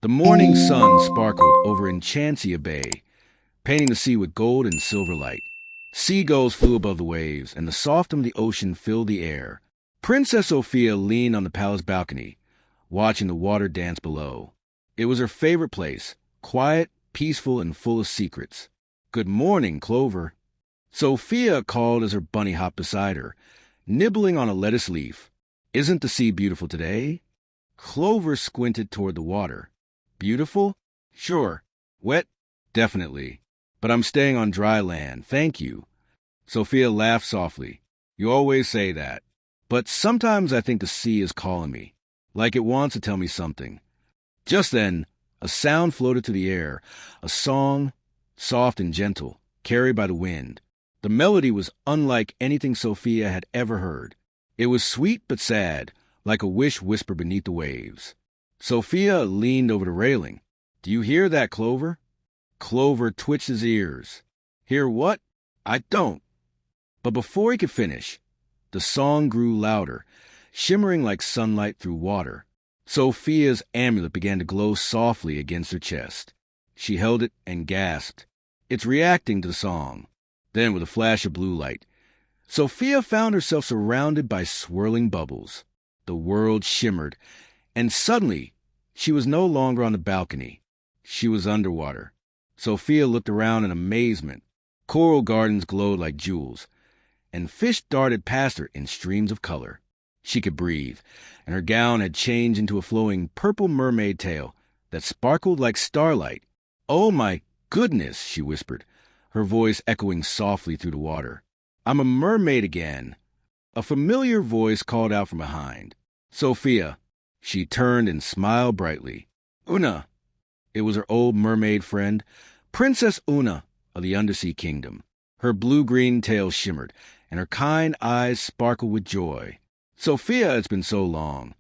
The morning sun sparkled over Enchancia Bay, painting the sea with gold and silver light. Seagulls flew above the waves, and the soft hum of the ocean filled the air. Princess Sofia leaned on the palace balcony, watching the water dance below. It was her favorite place, quiet, peaceful, and full of secrets. "Good morning, Clover." Sofia called as her bunny hopped beside her, nibbling on a lettuce leaf. "Isn't the sea beautiful today?" Clover squinted toward the water. "Beautiful? Sure. Wet? Definitely. But I'm staying on dry land, thank you." Sofia laughed softly. "You always say that. But sometimes I think the sea is calling me, like it wants to tell me something." Just then, a sound floated through the air, a song, soft and gentle, carried by the wind. The melody was unlike anything Sofia had ever heard. It was sweet but sad, like a wish whispered beneath the waves. Sofia leaned over the railing. "Do you hear that, Clover?" Clover twitched his ears. "Hear what? I don't." But before he could finish, the song grew louder, shimmering like sunlight through water. Sofia's amulet began to glow softly against her chest. She held it and gasped. "It's reacting to the song." Then, with a flash of blue light, Sofia found herself surrounded by swirling bubbles. The world shimmered, and suddenly she was no longer on the balcony. She was underwater. Sofia looked around in amazement. Coral gardens glowed like jewels, and fish darted past her in streams of color. She could breathe, and her gown had changed into a flowing purple mermaid tail that sparkled like starlight. "Oh my goodness," she whispered, her voice echoing softly through the water. "I'm a mermaid again." A familiar voice called out from behind. "Sofia." She turned and smiled brightly. "Oona." It was her old mermaid friend, Princess Oona of the undersea kingdom. Her blue-green tail shimmered, and her kind eyes sparkled with joy. "Sofia, it's been so long,"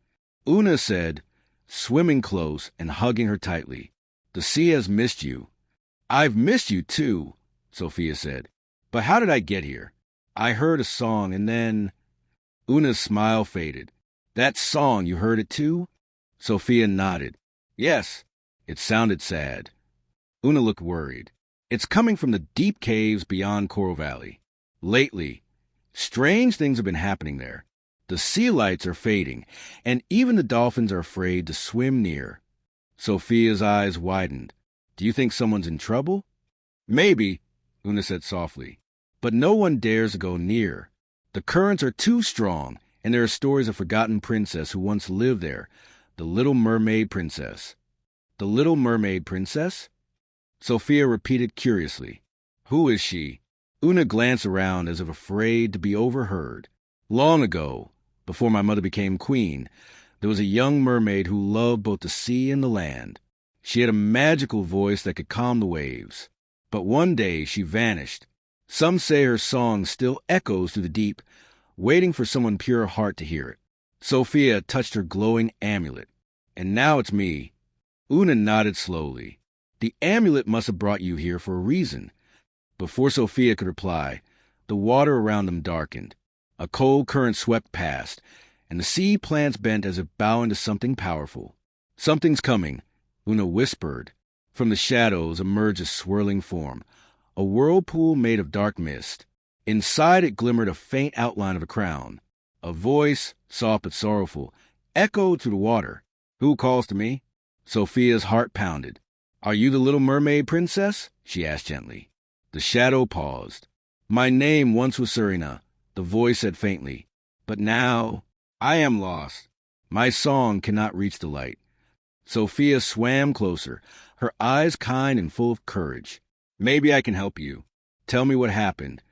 Oona said, swimming close and hugging her tightly. "The sea has missed you." "I've missed you, too," Sofia said. "But how did I get here?" "I heard a song, and then—" Oona's smile faded. "That song, you heard it too?" Sofia nodded. "Yes." It sounded sad. Oona looked worried. "It's coming from the deep caves beyond Coral Valley. Lately, strange things have been happening there. The sea lights are fading, and even the dolphins are afraid to swim near." Sofia's eyes widened. "Do you think someone's in trouble?" "Maybe," Oona said softly. "But no one dares to go near. The currents are too strong, and there are stories of a forgotten princess who once lived there, the Little Mermaid Princess." "The Little Mermaid Princess?" Sofia repeated curiously. "Who is she?" Oona glanced around as if afraid to be overheard. "Long ago, before my mother became queen, there was a young mermaid who loved both the sea and the land. She had a magical voice that could calm the waves. But one day she vanished. Some say her song still echoes through the deep, waiting for someone pure of heart to hear it." Sofia touched her glowing amulet. "And now it's me." Oona nodded slowly. "The amulet must have brought you here for a reason." Before Sofia could reply, the water around them darkened. A cold current swept past, and the sea plants bent as if bowing to something powerful. "Something's coming," Oona whispered. From the shadows emerged a swirling form, a whirlpool made of dark mist. Inside it glimmered a faint outline of a crown. A voice, soft but sorrowful, echoed through the water. "Who calls to me?" Sofia's heart pounded. "Are you the Little Mermaid Princess?" she asked gently. The shadow paused. "My name once was Serina," the voice said faintly. "But now I am lost. My song cannot reach the light." Sofia swam closer, her eyes kind and full of courage. "Maybe I can help you. Tell me what happened."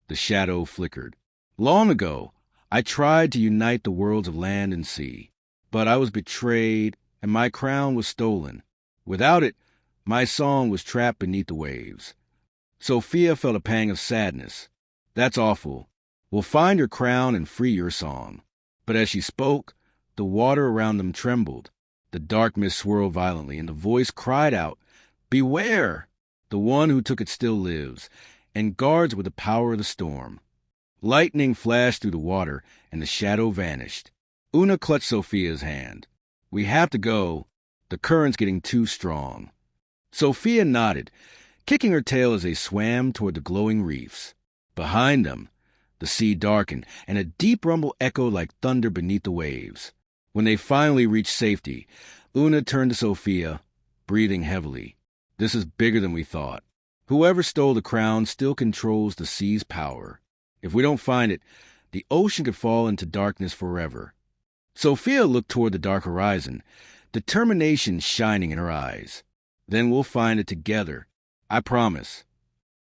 The shadow flickered. "Long ago, I tried to unite the worlds of land and sea. But I was betrayed, and my crown was stolen. Without it, my song was trapped beneath the waves." Sofia felt a pang of sadness. "That's awful. We'll find your crown and free your song." But as she spoke, the water around them trembled. The dark mist swirled violently, and the voice cried out, "Beware! The one who took it still lives, and guards with the power of the storm." Lightning flashed through the water, and the shadow vanished. Oona clutched Sofia's hand. "We have to go." The current's getting too strong. Sofia nodded, kicking her tail as they swam toward the glowing reefs. Behind them, the sea darkened, and a deep rumble echoed like thunder beneath the waves. When they finally reached safety, Oona turned to Sofia, breathing heavily. This is bigger than we thought. Whoever stole the crown still controls the sea's power. If we don't find it, the ocean could fall into darkness forever. Sofia looked toward the dark horizon, determination shining in her eyes. Then we'll find it together. I promise.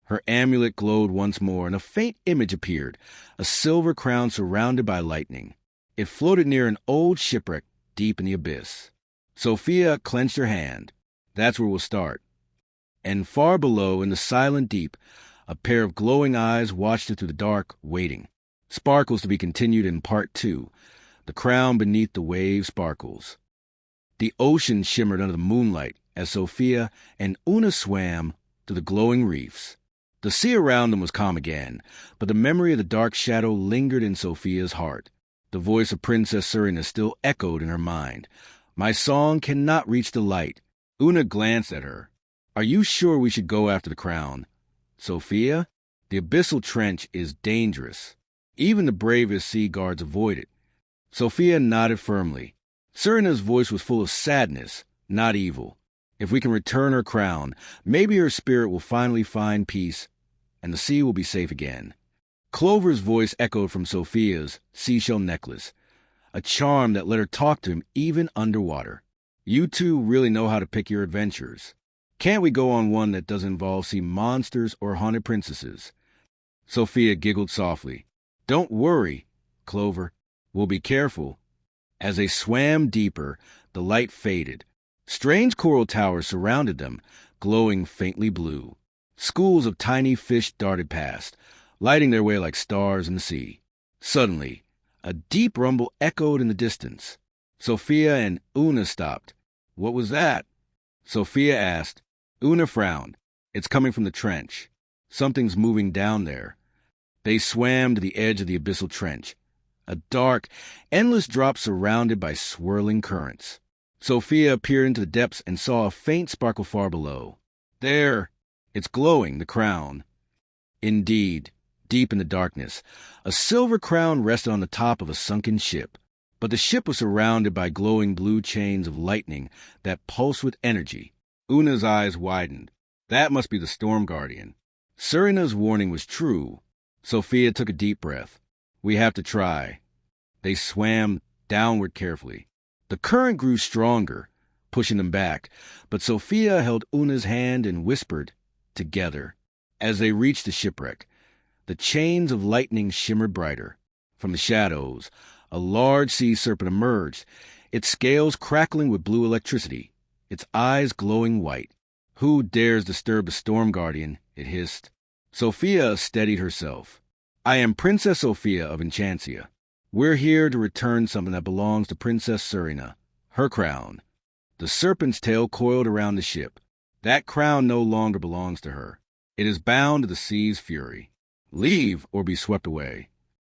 Her amulet glowed once more, and a faint image appeared, a silver crown surrounded by lightning. It floated near an old shipwreck deep in the abyss. Sofia clenched her hand. That's where we'll start. And far below, in the silent deep, a pair of glowing eyes watched her through the dark, waiting. Sparkles to be continued in Part 2. The crown beneath the wave sparkles. The ocean shimmered under the moonlight as Sofia and Oona swam to the glowing reefs. The sea around them was calm again, but the memory of the dark shadow lingered in Sofia's heart. The voice of Princess Serina still echoed in her mind. My song cannot reach the light. Oona glanced at her. Are you sure we should go after the crown? Sofia, the abyssal trench is dangerous. Even the bravest sea guards avoid it. Sofia nodded firmly. Serina's voice was full of sadness, not evil. If we can return her crown, maybe her spirit will finally find peace, and the sea will be safe again. Clover's voice echoed from Sofia's seashell necklace, a charm that let her talk to him even underwater. You two really know how to pick your adventures. Can't we go on one that doesn't involve sea monsters or haunted princesses? Sofia giggled softly. Don't worry, Clover. We'll be careful. As they swam deeper, the light faded. Strange coral towers surrounded them, glowing faintly blue. Schools of tiny fish darted past, lighting their way like stars in the sea. Suddenly, a deep rumble echoed in the distance. Sofia and Oona stopped. What was that? Sofia asked. Oona frowned. It's coming from the trench. Something's moving down there. They swam to the edge of the abyssal trench, a dark, endless drop surrounded by swirling currents. Sofia peered into the depths and saw a faint sparkle far below. There! It's glowing, the crown. Indeed, deep in the darkness, a silver crown rested on the top of a sunken ship. But the ship was surrounded by glowing blue chains of lightning that pulsed with energy. Oona's eyes widened. That must be the Storm Guardian. Serina's warning was true. Sofia took a deep breath. We have to try. They swam downward carefully. The current grew stronger, pushing them back, but Sofia held Oona's hand and whispered, together. As they reached the shipwreck, the chains of lightning shimmered brighter. From the shadows, a large sea serpent emerged, its scales crackling with blue electricity, its eyes glowing white. Who dares disturb the Storm Guardian? It hissed. Sofia steadied herself. I am Princess Sofia of Enchancia. We're here to return something that belongs to Princess Serina, her crown. The serpent's tail coiled around the ship. That crown no longer belongs to her. It is bound to the sea's fury. Leave or be swept away.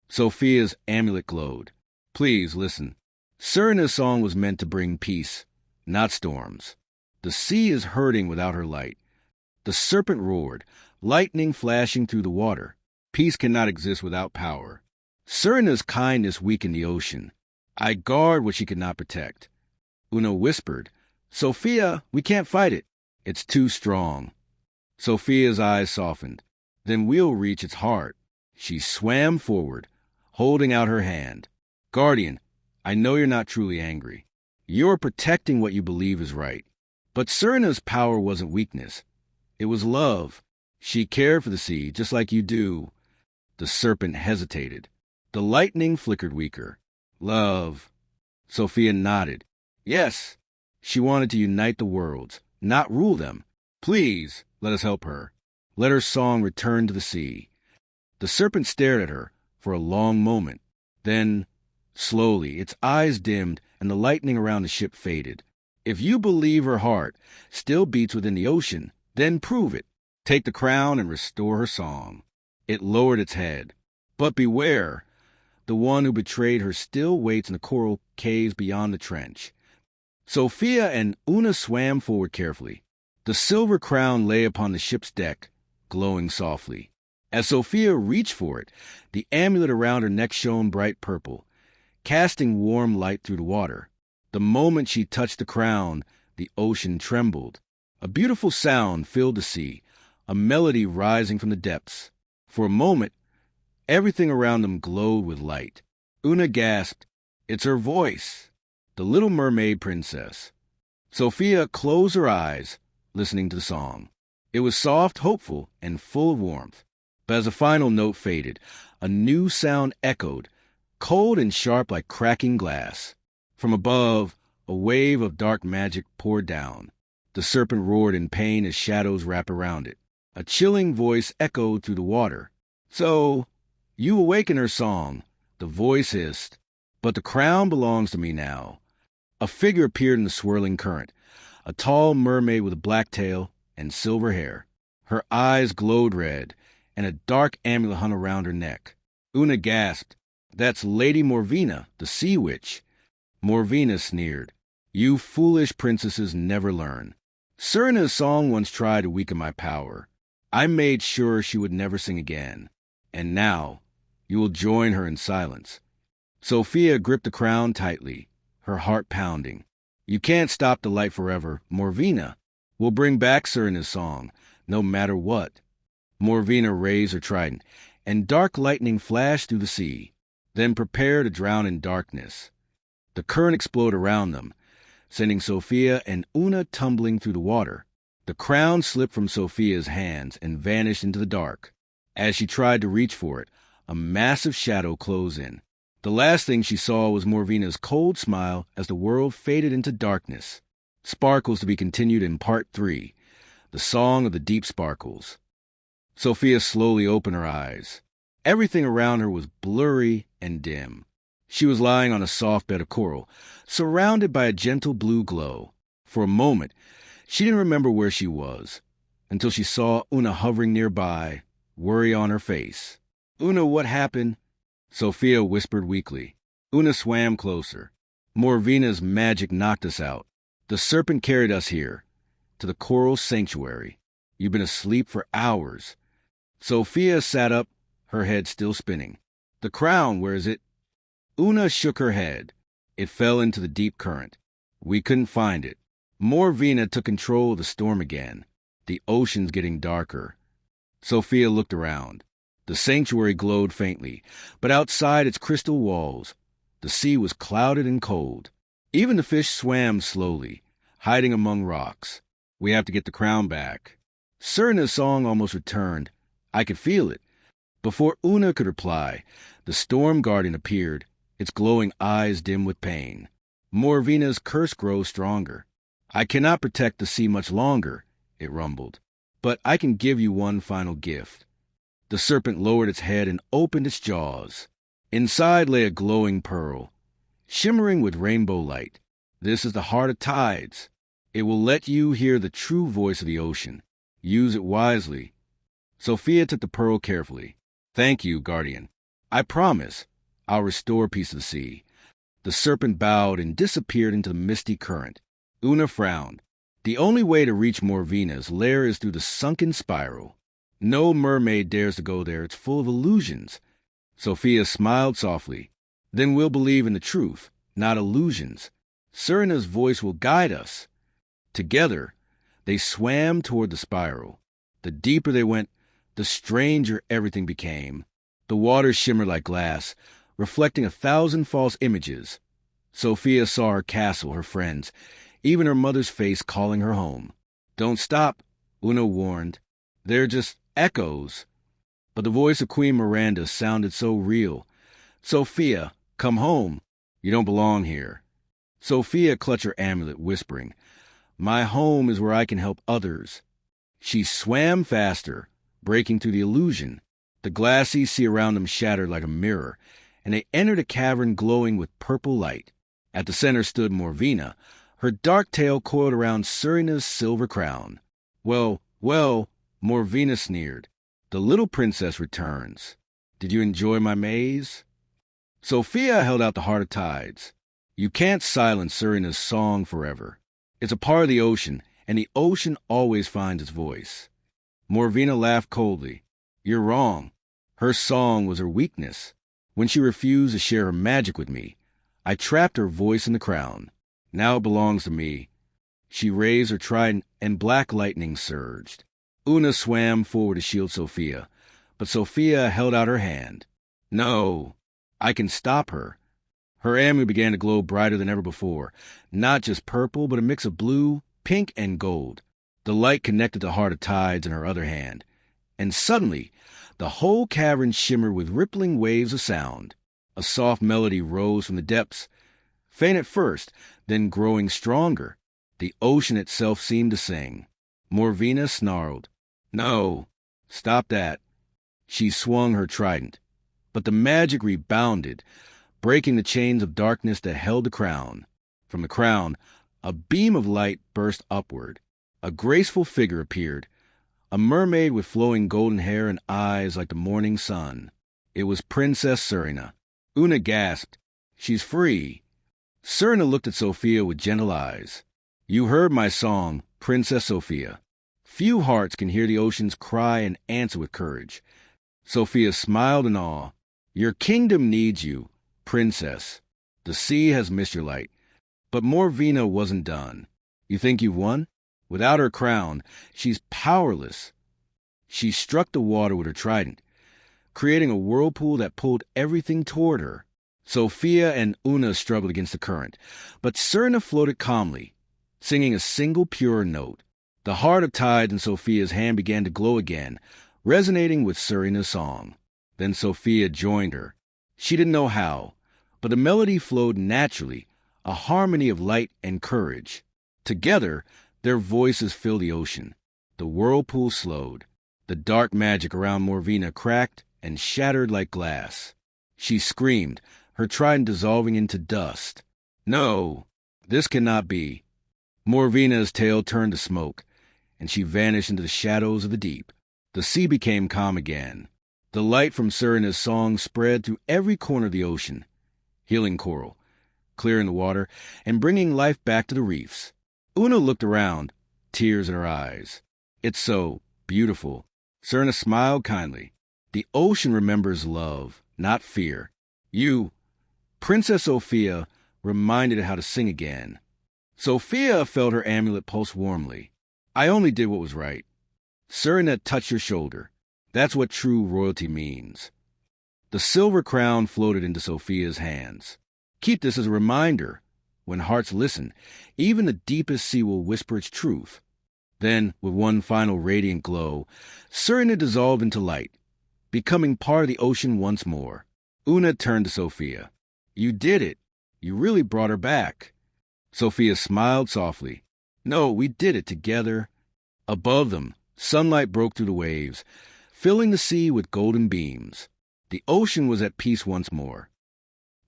Sofia's amulet glowed. Please listen. Serina's song was meant to bring peace, not storms. The sea is hurting without her light. The serpent roared, lightning flashing through the water. Peace cannot exist without power. Serina's kindness weakened the ocean. I guard what she could not protect. Oona whispered, Sofia, we can't fight it. It's too strong. Sofia's eyes softened. Then we'll reach its heart. She swam forward, holding out her hand. Guardian, I know you're not truly angry. You're protecting what you believe is right. But Serina's power wasn't weakness. It was love. She cared for the sea, just like you do. The serpent hesitated. The lightning flickered weaker. Love. Sofia nodded. Yes. She wanted to unite the worlds, not rule them. Please, let us help her. Let her song return to the sea. The serpent stared at her for a long moment. Then, slowly, its eyes dimmed and the lightning around the ship faded. If you believe her heart still beats within the ocean, then prove it. Take the crown and restore her song. It lowered its head. But beware, the one who betrayed her still waits in the coral caves beyond the trench. Sofia and Oona swam forward carefully. The silver crown lay upon the ship's deck, glowing softly. As Sofia reached for it, the amulet around her neck shone bright purple, casting warm light through the water. The moment she touched the crown, the ocean trembled. A beautiful sound filled the sea, a melody rising from the depths. For a moment, everything around them glowed with light. Oona gasped, "It's her voice!" The Little Mermaid Princess. Sofia closed her eyes, listening to the song. It was soft, hopeful, and full of warmth. But as the final note faded, a new sound echoed, cold and sharp like cracking glass. From above, a wave of dark magic poured down. The serpent roared in pain as shadows wrapped around it. A chilling voice echoed through the water. "So, you awaken her song," the voice hissed. "But the crown belongs to me now." A figure appeared in the swirling current, a tall mermaid with a black tail and silver hair. Her eyes glowed red, and a dark amulet hung around her neck. Oona gasped, "That's Lady Morvena, the sea witch." Morvena sneered, "You foolish princesses never learn. Serina's song once tried to weaken my power. I made sure she would never sing again. And now, you will join her in silence." Sofia gripped the crown tightly, her heart pounding. "You can't stop the light forever, Morvena. We'll bring back Serina's song, no matter what." Morvena raised her trident, and dark lightning flashed through the sea, then prepared to drown in darkness. The current exploded around them, sending Sofia and Oona tumbling through the water. The crown slipped from Sofia's hands and vanished into the dark. As she tried to reach for it, a massive shadow closed in. The last thing she saw was Morvena's cold smile as the world faded into darkness. Sparkles to be continued in Part 3, the Song of the Deep Sparkles. Sofia slowly opened her eyes. Everything around her was blurry and dim. She was lying on a soft bed of coral, surrounded by a gentle blue glow. For a moment, she didn't remember where she was, until she saw Oona hovering nearby, worry on her face. "Oona, what happened?" Sofia whispered weakly. Oona swam closer. "Morvena's magic knocked us out. The serpent carried us here, to the coral sanctuary. You've been asleep for hours." Sofia sat up, her head still spinning. "The crown, where is it?" Oona shook her head. "It fell into the deep current. We couldn't find it. Morvena took control of the storm again. The ocean's getting darker." Sofia looked around. The sanctuary glowed faintly, but outside its crystal walls, the sea was clouded and cold. Even the fish swam slowly, hiding among rocks. "We have to get the crown back." Serina's song almost returned. I could feel it. Before Oona could reply, the storm guardian appeared, its glowing eyes dim with pain. "Morvena's curse grows stronger. I cannot protect the sea much longer," it rumbled. "But I can give you one final gift." The serpent lowered its head and opened its jaws. Inside lay a glowing pearl, shimmering with rainbow light. "This is the heart of tides. It will let you hear the true voice of the ocean. Use it wisely." Sofia took the pearl carefully. "Thank you, guardian. I promise I'll restore peace to the sea." The serpent bowed and disappeared into the misty current. Oona frowned. "The only way to reach Morvena's lair is through the sunken spiral. No mermaid dares to go there. It's full of illusions." Sofia smiled softly. "Then we'll believe in the truth, not illusions. Serina's voice will guide us." Together, they swam toward the spiral. The deeper they went, the stranger everything became. The water shimmered like glass, reflecting 1,000 false images. Sofia saw her castle, her friends, even her mother's face calling her home. "Don't stop," Oona warned. "They're just echoes." But the voice of Queen Miranda sounded so real. "Sofia, come home. You don't belong here." Sofia clutched her amulet, whispering, "My home is where I can help others." She swam faster, breaking through the illusion. The glassy sea around them shattered like a mirror, and they entered a cavern glowing with purple light. At the center stood Morvena, her dark tail coiled around Serina's silver crown. Well, Morvena sneered. "The little princess returns. Did you enjoy my maze?" Sofia held out the heart of tides. You can't silence Serina's song forever. It's a part of the ocean, and the ocean always finds its voice. Morvena laughed coldly. You're wrong. Her song was her weakness. When she refused to share her magic with me, I trapped her voice in the crown. Now it belongs to me. She raised her trident, and black lightning surged. Oona swam forward to shield Sofia, but Sofia held out her hand. No, I can stop her. Her amulet began to glow brighter than ever before, not just purple, but a mix of blue, pink, and gold. The light connected the heart of tides in her other hand, and suddenly the whole cavern shimmered with rippling waves of sound. A soft melody rose from the depths, faint at first, then growing stronger. The ocean itself seemed to sing. Morvena snarled. No, stop that. She swung her trident, but the magic rebounded, breaking the chains of darkness that held the crown. From the crown, a beam of light burst upward. A graceful figure appeared, a mermaid with flowing golden hair and eyes like the morning sun. It was Princess Serina. Oona gasped. She's free. Serina looked at Sofia with gentle eyes. You heard my song, Princess Sofia. Few hearts can hear the ocean's cry and answer with courage. Sofia smiled in awe. Your kingdom needs you, Princess. The sea has missed your light. But Morvena wasn't done. You think you've won? Without her crown, she's powerless. She struck the water with her trident, creating a whirlpool that pulled everything toward her. Sofia and Oona struggled against the current, but Serina floated calmly, singing a single pure note. The heart of tides in Sofia's hand began to glow again, resonating with Serina's song. Then Sofia joined her. She didn't know how, but the melody flowed naturally, a harmony of light and courage. Together, their voices filled the ocean. The whirlpool slowed. The dark magic around Morvena cracked and shattered like glass. She screamed, her trident dissolving into dust. No, this cannot be. Morvena's tail turned to smoke, and she vanished into the shadows of the deep. The sea became calm again. The light from Serina's song spread through every corner of the ocean, healing coral, clearing the water, and bringing life back to the reefs. Oona looked around, tears in her eyes. It's so beautiful. Serina smiled kindly. The ocean remembers love, not fear. You, Princess Sofia, reminded her how to sing again. Sofia felt her amulet pulse warmly. I only did what was right. Serina touched her shoulder. That's what true royalty means. The silver crown floated into Sofia's hands. Keep this as a reminder. When hearts listen, even the deepest sea will whisper its truth. Then, with one final radiant glow, Serina dissolved into light, becoming part of the ocean once more. Oona turned to Sofia. You did it. You really brought her back. Sofia smiled softly. No, we did it together. Above them, sunlight broke through the waves, filling the sea with golden beams. The ocean was at peace once more.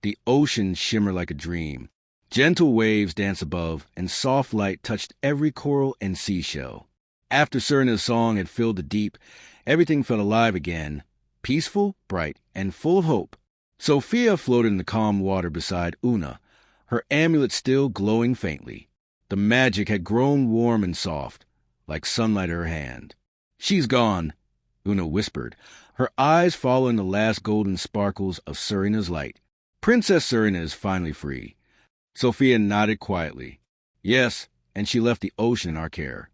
The ocean shimmered like a dream. Gentle waves danced above, and soft light touched every coral and seashell. After Serina's song had filled the deep, everything felt alive again, peaceful, bright, and full of hope. Sofia floated in the calm water beside Oona, her amulet still glowing faintly. The magic had grown warm and soft, like sunlight in her hand. She's gone, Oona whispered, her eyes following the last golden sparkles of Serina's light. Princess Serina is finally free. Sofia nodded quietly. Yes, and she left the ocean in our care.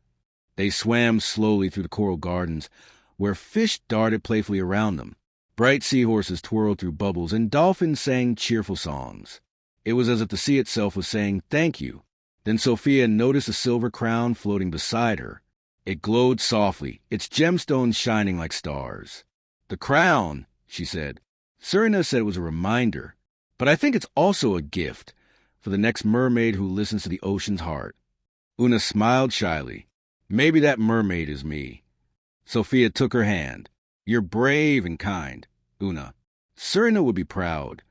They swam slowly through the coral gardens, where fish darted playfully around them. Bright seahorses twirled through bubbles, and dolphins sang cheerful songs. It was as if the sea itself was saying, thank you. Then Sofia noticed a silver crown floating beside her. It glowed softly, its gemstones shining like stars. The crown, she said. Serina said it was a reminder, but I think it's also a gift for the next mermaid who listens to the ocean's heart. Oona smiled shyly. Maybe that mermaid is me. Sofia took her hand. You're brave and kind, Oona. Serina would be proud.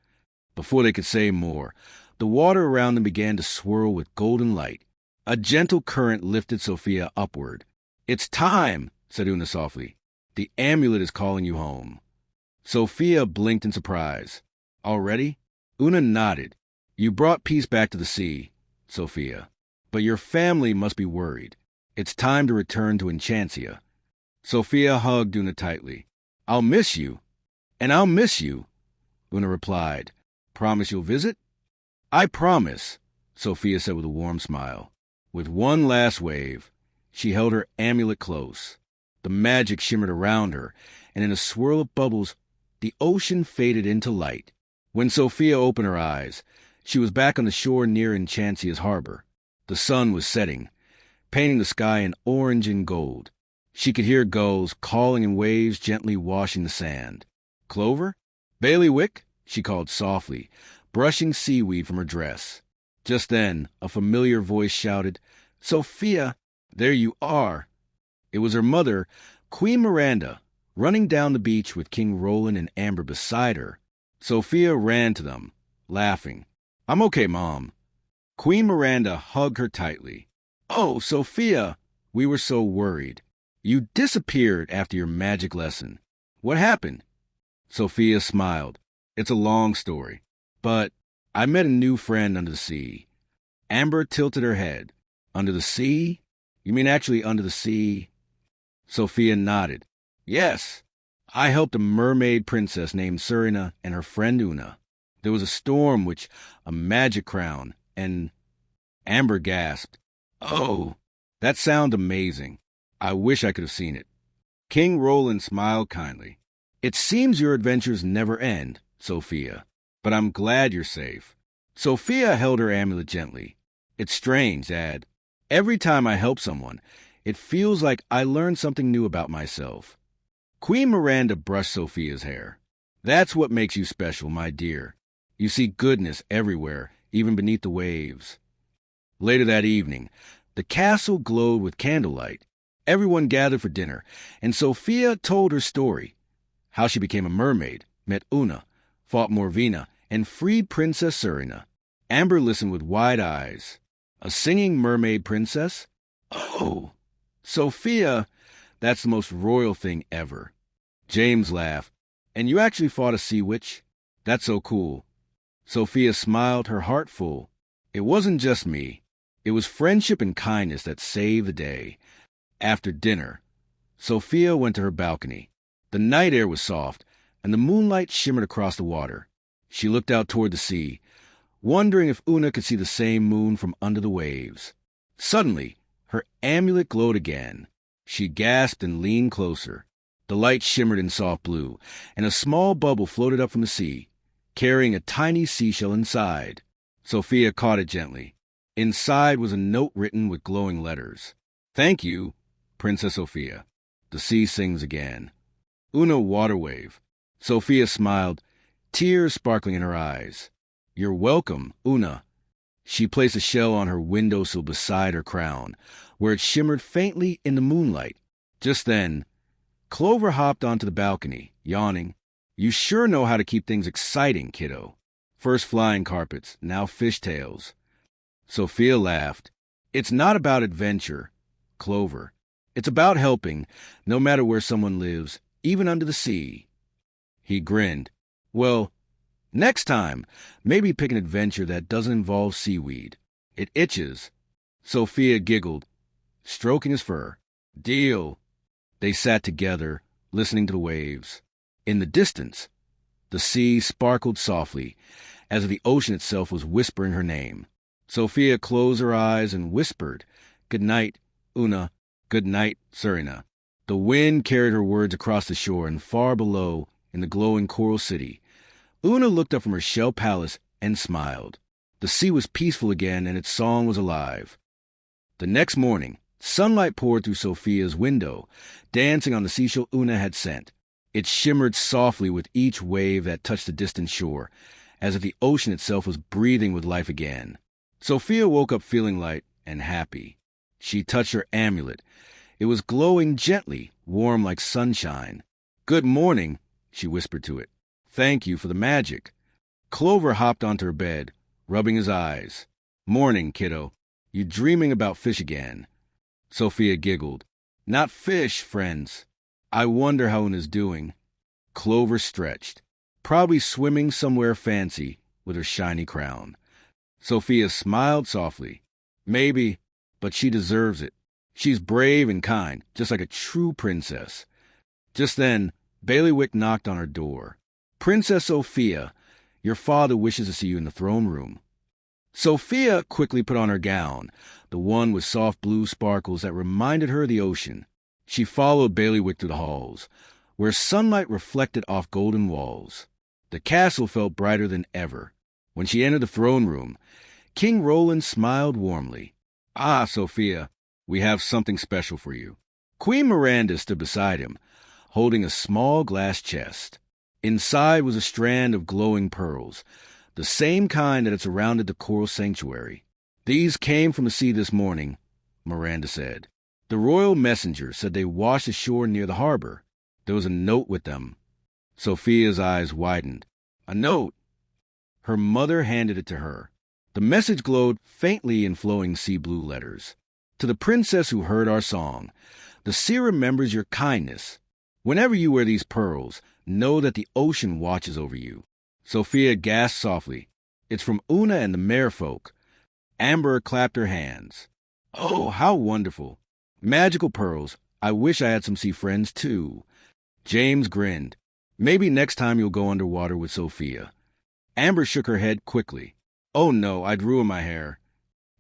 Before they could say more, the water around them began to swirl with golden light. A gentle current lifted Sofia upward. It's time, said Oona softly. The amulet is calling you home. Sofia blinked in surprise. Already? Oona nodded. You brought peace back to the sea, Sofia. But your family must be worried. It's time to return to Enchancia. Sofia hugged Oona tightly. I'll miss you. And I'll miss you, Oona replied. Promise you'll visit? I promise, Sofia said with a warm smile. With one last wave, she held her amulet close. The magic shimmered around her, and in a swirl of bubbles, the ocean faded into light. When Sofia opened her eyes, she was back on the shore near Enchancia's harbor. The sun was setting, painting the sky in orange and gold. She could hear gulls calling and waves gently washing the sand. Clover? Bailiwick? She called softly, brushing seaweed from her dress. Just then, a familiar voice shouted, Sofia, there you are. It was her mother, Queen Miranda, running down the beach with King Roland and Amber beside her. Sofia ran to them, laughing. I'm okay, Mom. Queen Miranda hugged her tightly. Oh, Sofia, we were so worried. You disappeared after your magic lesson. What happened? Sofia smiled. It's a long story, but I met a new friend under the sea. Amber tilted her head. Under the sea? You mean actually under the sea? Sofia nodded. Yes, I helped a mermaid princess named Serina and her friend Oona. There was a storm a magic crown, and Amber gasped. Oh, that sounds amazing. I wish I could have seen it. King Roland smiled kindly. It seems your adventures never end, Sofia, but I'm glad you're safe. Sofia held her amulet gently. It's strange, Dad. Every time I help someone, it feels like I learn something new about myself. Queen Miranda brushed Sofia's hair. That's what makes you special, my dear. You see goodness everywhere, even beneath the waves. Later that evening, the castle glowed with candlelight. Everyone gathered for dinner, and Sofia told her story. How she became a mermaid, met Oona, fought Morvena, and freed Princess Serina. Amber listened with wide eyes. A singing mermaid princess? Oh, Sofia, that's the most royal thing ever. James laughed. And you actually fought a sea witch? That's so cool. Sofia smiled, her heart full. It wasn't just me. It was friendship and kindness that saved the day. After dinner, Sofia went to her balcony. The night air was soft, and the moonlight shimmered across the water. She looked out toward the sea, wondering if Oona could see the same moon from under the waves. Suddenly, her amulet glowed again. She gasped and leaned closer. The light shimmered in soft blue, and a small bubble floated up from the sea, carrying a tiny seashell inside. Sofia caught it gently. Inside was a note written with glowing letters. Thank you, Princess Sofia. The sea sings again. Oona waterwave. Sofia smiled, tears sparkling in her eyes. You're welcome, Oona. She placed a shell on her windowsill beside her crown, where it shimmered faintly in the moonlight. Just then, Clover hopped onto the balcony, yawning. You sure know how to keep things exciting, kiddo. First flying carpets, now fishtails. Sofia laughed. It's not about adventure, Clover. It's about helping, no matter where someone lives, even under the sea. He grinned. Well, next time, maybe pick an adventure that doesn't involve seaweed. It itches. Sofia giggled, stroking his fur. Deal. They sat together, listening to the waves. In the distance, the sea sparkled softly, as if the ocean itself was whispering her name. Sofia closed her eyes and whispered, Good night, Oona. Good night, Serina. The wind carried her words across the shore, and far below, in the glowing coral city, Oona looked up from her shell palace and smiled. The sea was peaceful again, and its song was alive. The next morning, sunlight poured through Sofia's window, dancing on the seashell Oona had sent. It shimmered softly with each wave that touched the distant shore, as if the ocean itself was breathing with life again. Sofia woke up feeling light and happy. She touched her amulet. It was glowing gently, warm like sunshine. Good morning, she whispered to it. Thank you for the magic. Clover hopped onto her bed, rubbing his eyes. Morning, kiddo. You dreaming about fish again? Sofia giggled. Not fish, friends. I wonder how Oona's doing. Clover stretched. Probably swimming somewhere fancy with her shiny crown. Sofia smiled softly. Maybe, but she deserves it. She's brave and kind, just like a true princess. Just then, Bailiwick knocked on her door. Princess Sofia, your father wishes to see you in the throne room. Sofia quickly put on her gown, the one with soft blue sparkles that reminded her of the ocean. She followed Bailiwick through the halls, where sunlight reflected off golden walls. The castle felt brighter than ever. When she entered the throne room, King Roland smiled warmly. Ah, Sofia, we have something special for you. Queen Miranda stood beside him, holding a small glass chest. Inside was a strand of glowing pearls, the same kind that had surrounded the coral sanctuary. These came from the sea this morning, Miranda said. The royal messenger said they washed ashore near the harbor. There was a note with them. Sofia's eyes widened. A note! Her mother handed it to her. The message glowed faintly in flowing sea blue letters. To the princess who heard our song, the sea remembers your kindness. Whenever you wear these pearls, know that the ocean watches over you. Sofia gasped softly. It's from Oona and the merfolk. Amber clapped her hands. Oh, how wonderful. Magical pearls. I wish I had some sea friends, too. James grinned. Maybe next time you'll go underwater with Sofia. Amber shook her head quickly. Oh no, I'd ruin my hair.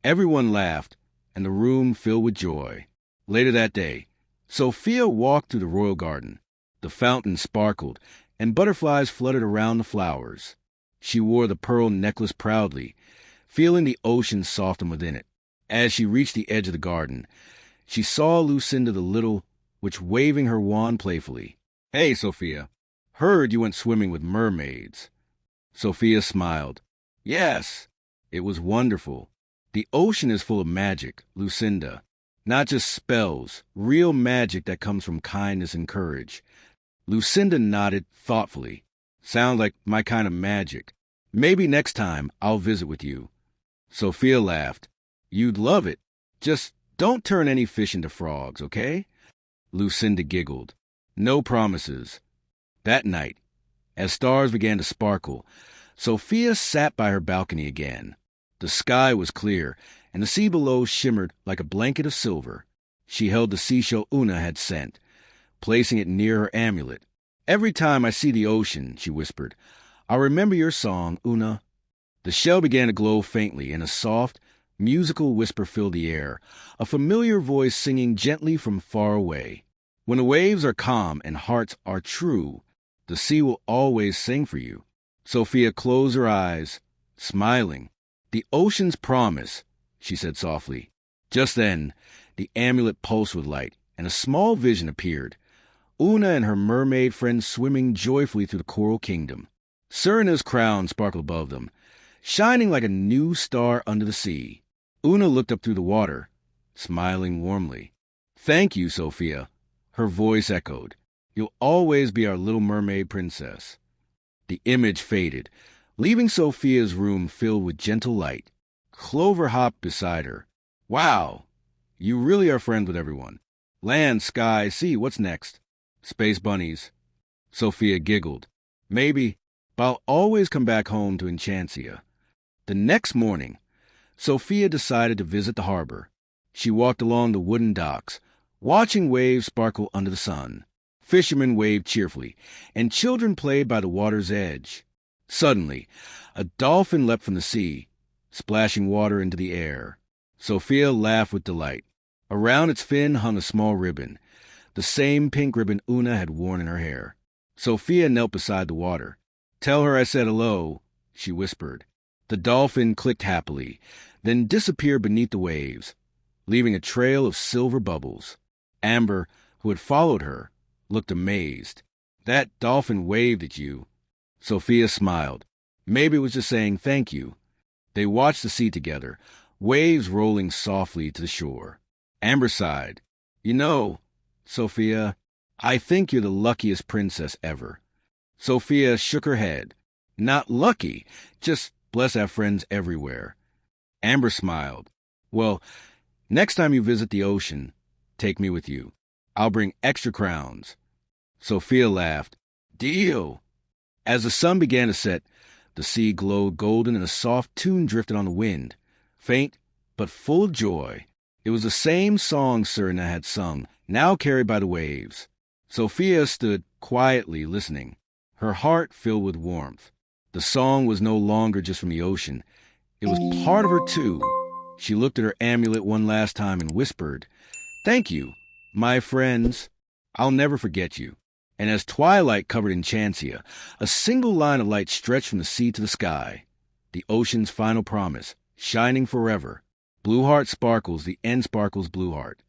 Everyone laughed, and the room filled with joy. Later that day, Sofia walked through the royal garden. The fountain sparkled, and butterflies fluttered around the flowers. She wore the pearl necklace proudly, feeling the ocean soften within it. As she reached the edge of the garden, she saw Lucinda the Little, which waving her wand playfully. Hey, Sofia. Heard you went swimming with mermaids. Sofia smiled. Yes, it was wonderful. The ocean is full of magic, Lucinda. Not just spells, real magic that comes from kindness and courage. Lucinda nodded thoughtfully. Sounds like my kind of magic. Maybe next time I'll visit with you. Sofia laughed. You'd love it. Just don't turn any fish into frogs, okay? Lucinda giggled. No promises. That night, as stars began to sparkle, Sofia sat by her balcony again. The sky was clear, and the sea below shimmered like a blanket of silver. She held the seashell Oona had sent, placing it near her amulet. Every time I see the ocean, she whispered, I'll remember your song, Oona. The shell began to glow faintly, and a soft, musical whisper filled the air, a familiar voice singing gently from far away. When the waves are calm and hearts are true, the sea will always sing for you. Sofia closed her eyes, smiling. The ocean's promise, she said softly. Just then, the amulet pulsed with light, and a small vision appeared. Oona and her mermaid friends swimming joyfully through the coral kingdom. Serina's crown sparkled above them, shining like a new star under the sea. Oona looked up through the water, smiling warmly. Thank you, Sofia, her voice echoed. You'll always be our Little Mermaid Princess. The image faded, leaving Sofia's room filled with gentle light. Clover hopped beside her. Wow, you really are friends with everyone. Land, sky, sea, what's next? Space bunnies. Sofia giggled. Maybe, but I'll always come back home to Enchancia. The next morning, Sofia decided to visit the harbor. She walked along the wooden docks, watching waves sparkle under the sun. Fishermen waved cheerfully, and children played by the water's edge. Suddenly, a dolphin leapt from the sea, splashing water into the air. Sofia laughed with delight. Around its fin hung a small ribbon, the same pink ribbon Oona had worn in her hair. Sofia knelt beside the water. Tell her I said hello, she whispered. The dolphin clicked happily, then disappeared beneath the waves, leaving a trail of silver bubbles. Amber, who had followed her, looked amazed. That dolphin waved at you. Sofia smiled. Maybe it was just saying thank you. They watched the sea together, waves rolling softly to the shore. Amber sighed. You know, Sofia, I think you're the luckiest princess ever. Sofia shook her head. Not lucky, just blessed to have friends everywhere. Amber smiled. Well, next time you visit the ocean, take me with you. I'll bring extra crowns. Sofia laughed. Deal! As the sun began to set, The sea glowed golden and a soft tune drifted on the wind, faint but full of joy. It was the same song Serina had sung, now carried by the waves. Sofia stood quietly listening, her heart filled with warmth. The song was no longer just from the ocean. It was part of her too. She looked at her amulet one last time and whispered, "Thank you, my friends. I'll never forget you." And as twilight covered Enchancia, a single line of light stretched from the sea to the sky. The ocean's final promise, shining forever. Blue heart sparkles, the end sparkles blue heart.